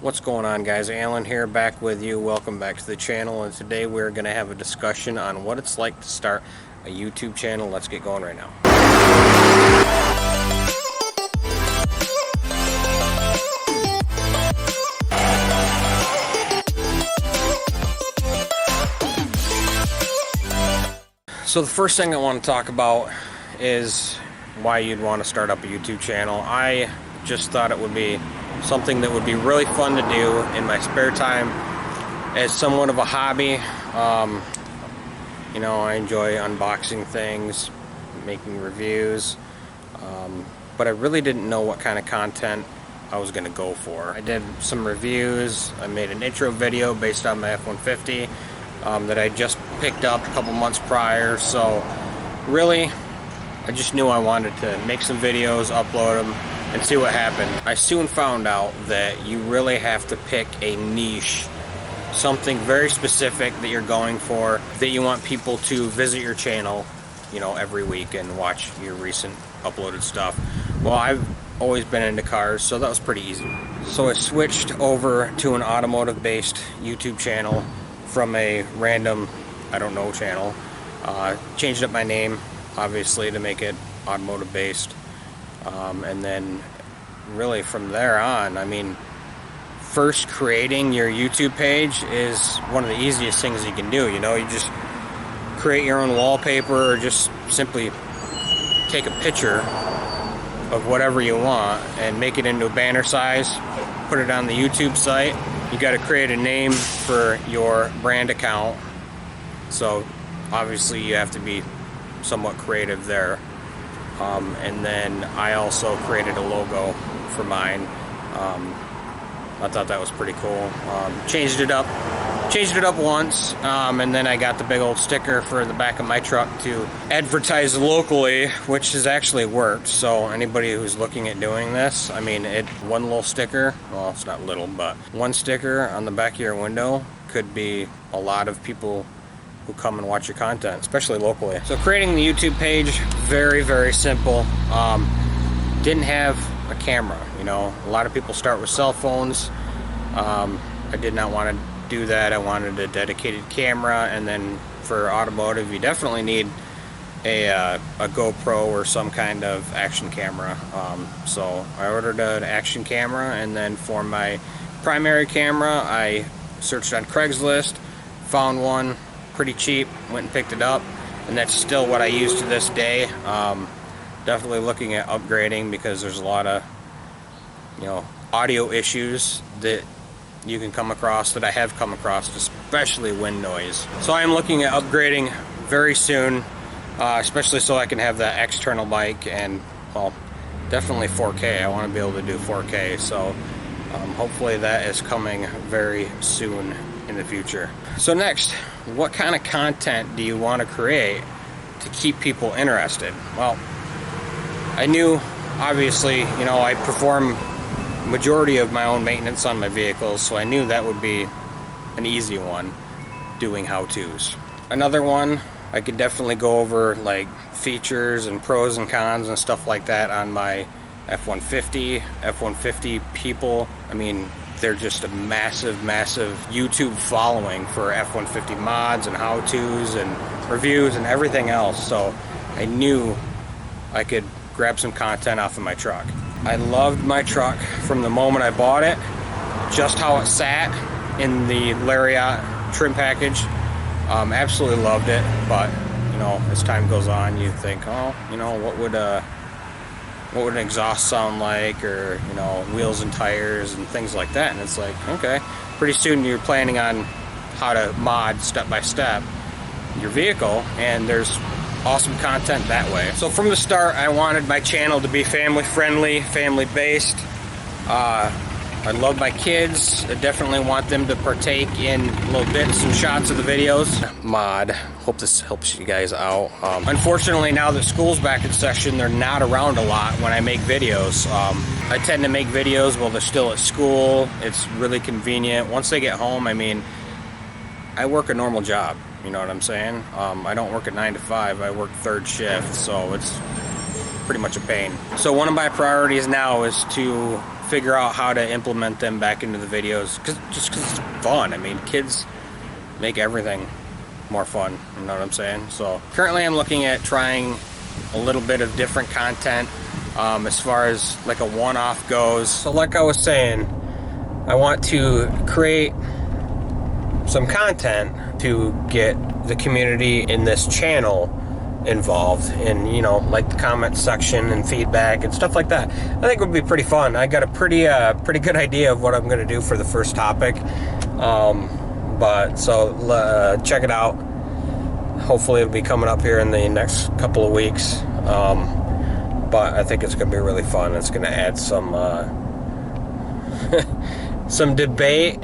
What's going on, guys? Alan here, back with you. Welcome back to the channel, and today we're going to have a discussion on what it's like to start a YouTube channel. Let's get going right now. So the first thing I want to talk about is why you'd want to start up a YouTube channel. I just thought it would be something that would be really fun to do in my spare time as somewhat of a hobby. You know, I enjoy unboxing things, making reviews, but I really didn't know what kind of content I was going to go for. I did some reviews. I made an intro video based on my F-150 that I just picked up a couple months prior, so really I just knew I wanted to make some videos, upload them, and see what happened. I soon found out that you really have to pick a niche, something very specific that you're going for, that you want people to visit your channel, you know, every week and watch your recent uploaded stuff. Well, I've always been into cars, so that was pretty easy. So I switched over to an automotive-based YouTube channel from a random, I don't know, channel. Changed up my name, obviously, to make it automotive-based. And then really from there on, I mean, first creating your YouTube page is one of the easiest things you can do. You know, you just create your own wallpaper or just simply take a picture of whatever you want and make it into a banner size, put it on the YouTube site. You got to create a name for your brand account, so obviously you have to be somewhat creative there. And then I also created a logo for mine. I thought that was pretty cool. Changed it up once, and then I got the big old sticker for the back of my truck to advertise locally, which has actually worked. So anybody who's looking at doing this, I mean, one little sticker, well, it's not little, but one sticker on the back of your window could be a lot of people who come and watch your content, especially locally. So creating the YouTube page, very, very simple. Didn't have a camera, you know. A lot of people start with cell phones. I did not want to do that. I wanted a dedicated camera, and then for automotive, you definitely need a GoPro or some kind of action camera. So I ordered an action camera, and then for my primary camera, I searched on Craigslist, found one pretty cheap, went and picked it up, and that's still what I use to this day. Definitely looking at upgrading because there's a lot of, you know, audio issues that you can come across, that I have come across, especially wind noise. So I am looking at upgrading very soon, especially so I can have that external mic and, well, definitely 4K. I want to be able to do 4K, so hopefully that is coming very soon in the future. So next, what kind of content do you want to create to keep people interested? Well, I knew, obviously, you know, I perform majority of my own maintenance on my vehicles, so I knew that would be an easy one, doing how-tos. Another one, I could definitely go over like features and pros and cons and stuff like that on my F-150 people. I mean, they're just a massive YouTube following for F-150 mods and how-tos and reviews and everything else, so I knew I could grab some content off of my truck. I loved my truck from the moment I bought it, just how it sat in the Lariat trim package. Absolutely loved it, but you know, as time goes on, you think, oh, you know, what would an exhaust sound like, or, you know, wheels and tires and things like that. And it's like, okay, pretty soon you're planning on how to mod step by step your vehicle, and there's awesome content that way. So from the start, I wanted my channel to be family friendly, family based. I love my kids. I definitely want them to partake in little bits and shots of the videos. Mod. Hope this helps you guys out. Unfortunately, now that school's back in session, they're not around a lot when I make videos. I tend to make videos while they're still at school. It's really convenient. Once they get home, I mean, I work a normal job. You know what I'm saying? I don't work at 9 to 5. I work third shift, so it's pretty much a pain. So one of my priorities now is to figure out how to implement them back into the videos, just because it's fun. I mean, kids make everything more fun, you know what I'm saying? So currently I'm looking at trying a little bit of different content as far as like a one-off goes. So like I was saying, I want to create some content to get the community in this channel involved in, you know, like the comment section and feedback and stuff like that. I think it would be pretty fun. I got a pretty good idea of what I'm going to do for the first topic. But so check it out. Hopefully it'll be coming up here in the next couple of weeks. But I think it's going to be really fun. It's going to add some some debate,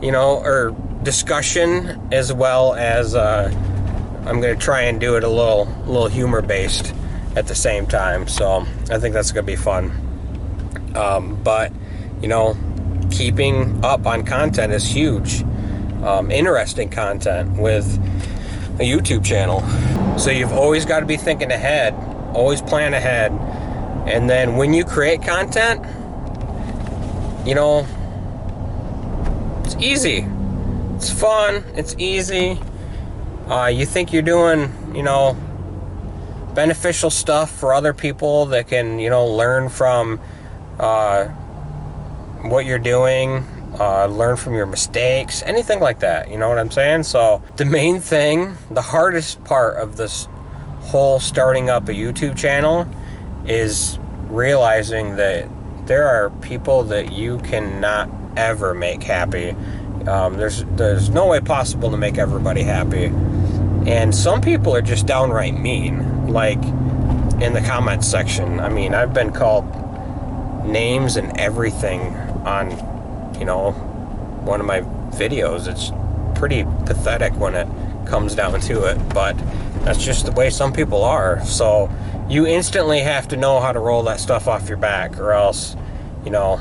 you know, or discussion, as well as I'm going to try and do it a little humor based at the same time. So I think that's going to be fun. But you know, keeping up on content is huge. Interesting content with a YouTube channel. So you've always got to be thinking ahead, always plan ahead. And then when you create content, you know, it's easy. It's fun. It's easy. You think you're doing, you know, beneficial stuff for other people that can, you know, learn from what you're doing, learn from your mistakes, anything like that. You know what I'm saying? So the main thing, the hardest part of this whole starting up a YouTube channel is realizing that there are people that you cannot ever make happy. There's no way possible to make everybody happy. And some people are just downright mean, like in the comments section. I mean, I've been called names and everything on, you know, one of my videos. It's pretty pathetic when it comes down to it, but that's just the way some people are. So you instantly have to know how to roll that stuff off your back, or else, you know,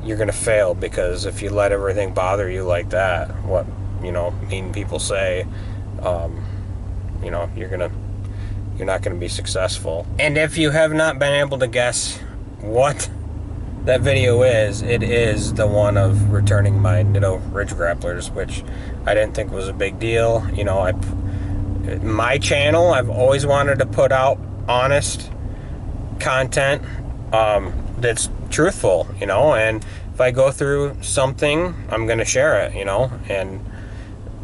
you're gonna fail. Because if you let everything bother you like that, what, you know, mean people say, you know, you're not gonna be successful. And if you have not been able to guess what that video is, it is the one of returning my Nitto Ridge Grapplers, which I didn't think was a big deal. You know, my channel, I've always wanted to put out honest content that's truthful, you know, and if I go through something, I'm gonna share it, you know, and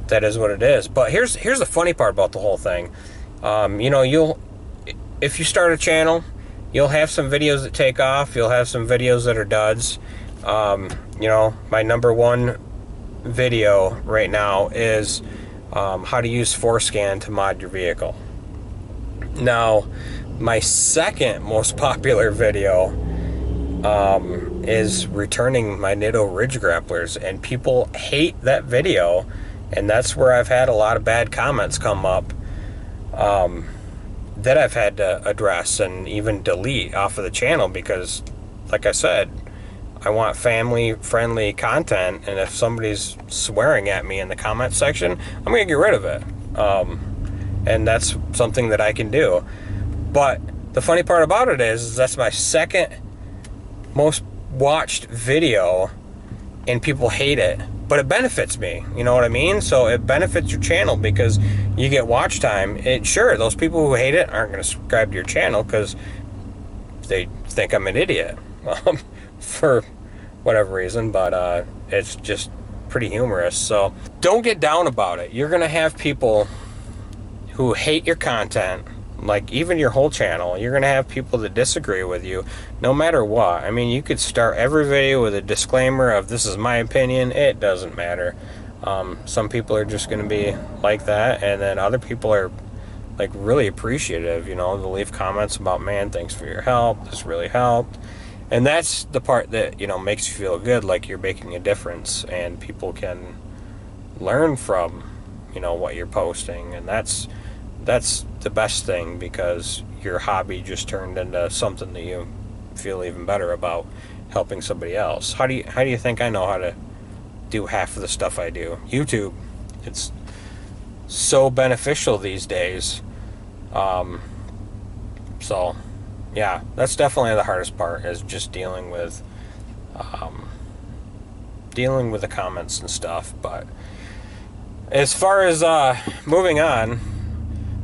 that is what it is. But here's the funny part about the whole thing. You know, if you start a channel, you'll have some videos that take off, you'll have some videos that are duds. You know, my number one video right now is how to use Forescan to mod your vehicle. Now, my second most popular video is returning my Nitto Ridge Grapplers, and people hate that video, and that's where I've had a lot of bad comments come up that I've had to address and even delete off of the channel, because like I said, I want family friendly content, and if somebody's swearing at me in the comment section, I'm gonna get rid of it. And that's something that I can do. But the funny part about it is that's my second most watched video, and people hate it, but it benefits me, you know what I mean? So it benefits your channel because you get watch time. Sure, those people who hate it aren't going to subscribe to your channel because they think I'm an idiot for whatever reason, but it's just pretty humorous. So don't get down about it. You're going to have people who hate your content, like even your whole channel. You're going to have people that disagree with you no matter what. I mean, you could start every video with a disclaimer of this is my opinion. It doesn't matter. Some people are just going to be like that, and then other people are like really appreciative, you know, they'll leave comments about, man, thanks for your help, this really helped. And that's the part that, you know, makes you feel good, like you're making a difference and people can learn from, you know, what you're posting. And that's the best thing, because your hobby just turned into something that you feel even better about, helping somebody else. How do you think I know how to do half of the stuff I do? YouTube. It's so beneficial these days. So yeah, that's definitely the hardest part, is just dealing with the comments and stuff. But as far as moving on,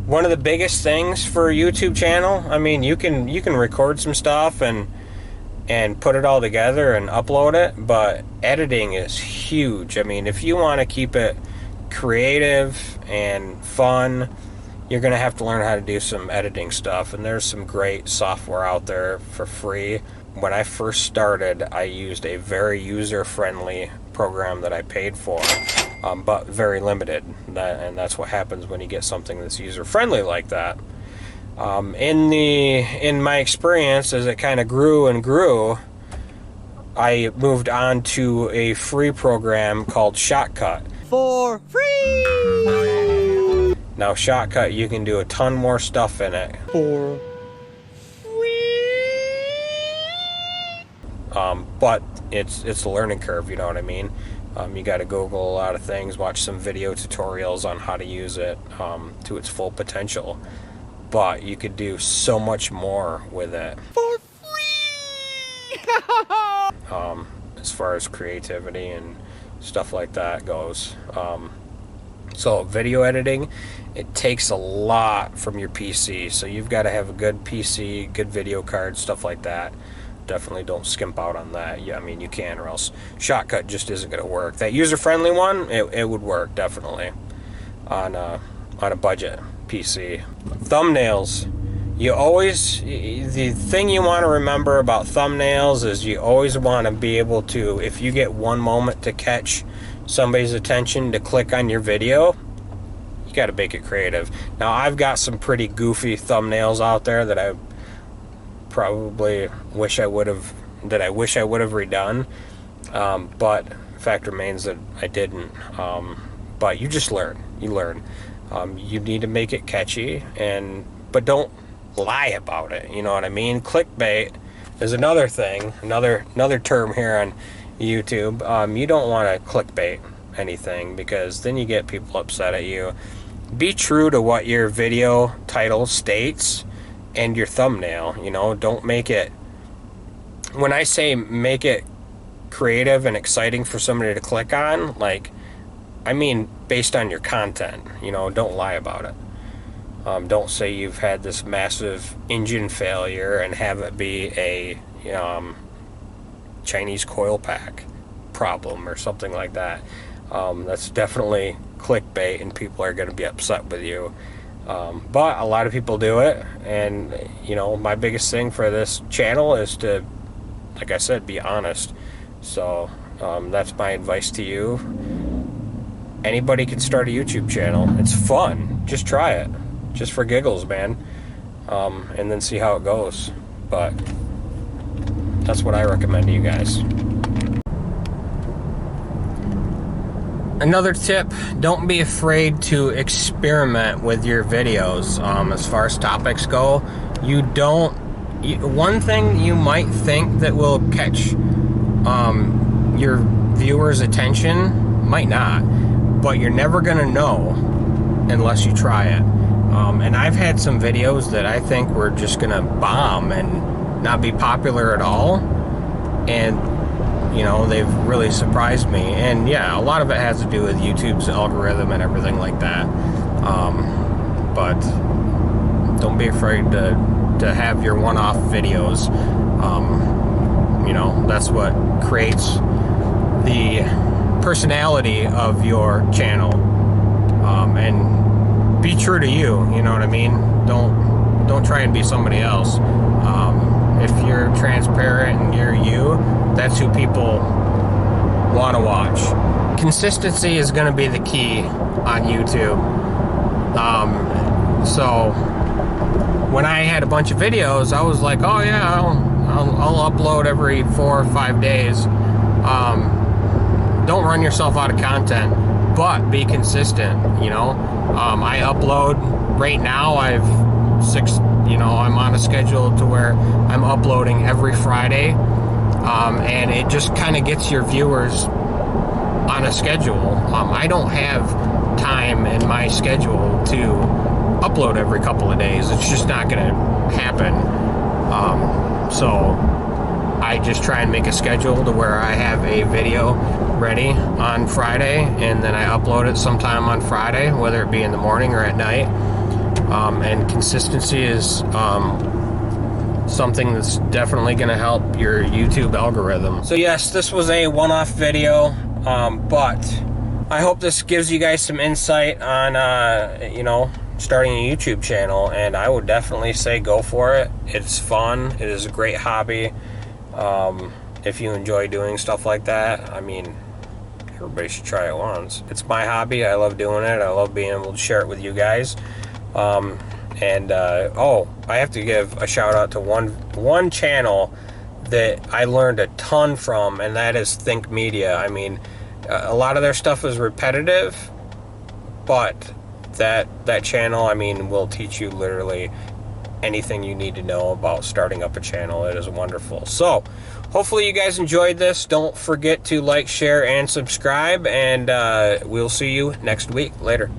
one of the biggest things for a YouTube channel, I mean, you can record some stuff and put it all together and upload it, but editing is huge. I mean, if you want to keep it creative and fun, you're going to have to learn how to do some editing stuff, and there's some great software out there for free. When I first started, I used a very user-friendly program that I paid for, but very limited, and that's what happens when you get something that's user-friendly like that. In my experience, as it kind of grew and grew, I moved on to a free program called Shotcut. For free! Now, Shotcut, you can do a ton more stuff in it. For but it's a learning curve, you know what I mean? You got to Google a lot of things, watch some video tutorials on how to use it to its full potential. But you could do so much more with it. For free! As far as creativity and stuff like that goes. So video editing, it takes a lot from your PC. So you've got to have a good PC, good video card, stuff like that. Definitely don't skimp out on that. Yeah, I mean, you can, or else Shotcut just isn't going to work. That user-friendly one, it would work definitely on a budget PC. Thumbnails. The thing you want to remember about thumbnails is you always want to be able to, if you get one moment to catch somebody's attention to click on your video, you got to make it creative. Now, I've got some pretty goofy thumbnails out there that I probably wish I would have redone, but the fact remains that I didn't. But you just learn. You learn. You need to make it catchy, but don't lie about it. You know what I mean? Clickbait is another thing, another term here on YouTube. You don't want to clickbait anything, because then you get people upset at you. Be true to what your video title states and your thumbnail. You know, don't make it, when I say make it creative and exciting for somebody to click on, like, I mean based on your content. You know, don't lie about it. Don't say you've had this massive engine failure and have it be a Chinese coil pack problem or something like that. That's definitely clickbait, and people are going to be upset with you. But a lot of people do it, and my biggest thing for this channel is to, like I said, be honest. So that's my advice to you. Anybody can start a YouTube channel. It's fun. Just try it. Just for giggles, man. And then see how it goes. But that's what I recommend to you guys. Another tip, don't be afraid to experiment with your videos. As far as topics go, one thing you might think that will catch your viewers' attention might not, but you're never gonna know unless you try it. And I've had some videos that I think were just gonna bomb and not be popular at all, and they've really surprised me. And yeah, a lot of it has to do with YouTube's algorithm and everything like that. But don't be afraid to have your one-off videos. That's what creates the personality of your channel. And be true to you, you know what I mean? Don't try and be somebody else. If you're transparent and you're you, that's who people want to watch. Consistency is going to be the key on YouTube. So when I had a bunch of videos, I was like, oh yeah, I'll upload every 4 or 5 days. Don't run yourself out of content, but be consistent. I upload right now. I'm on a schedule to where I'm uploading every Friday, and it just kind of gets your viewers on a schedule. I don't have time in my schedule to upload every couple of days. It's just not going to happen. So I just try and make a schedule to where I have a video ready on Friday, and then I upload it sometime on Friday, whether it be in the morning or at night. And consistency is something that's definitely going to help your YouTube algorithm. So yes, this was a one-off video, but I hope this gives you guys some insight on, you know, starting a YouTube channel, and I would definitely say go for it. It's fun. It is a great hobby. If you enjoy doing stuff like that, I mean, everybody should try it once. It's my hobby. I love doing it. I love being able to share it with you guys. Oh, I have to give a shout out to one channel that I learned a ton from, and that is Think Media. I mean, a lot of their stuff is repetitive, but that channel, I mean, will teach you literally anything you need to know about starting up a channel. It is wonderful. So hopefully you guys enjoyed this. Don't forget to like, share, and subscribe, and we'll see you next week. Later.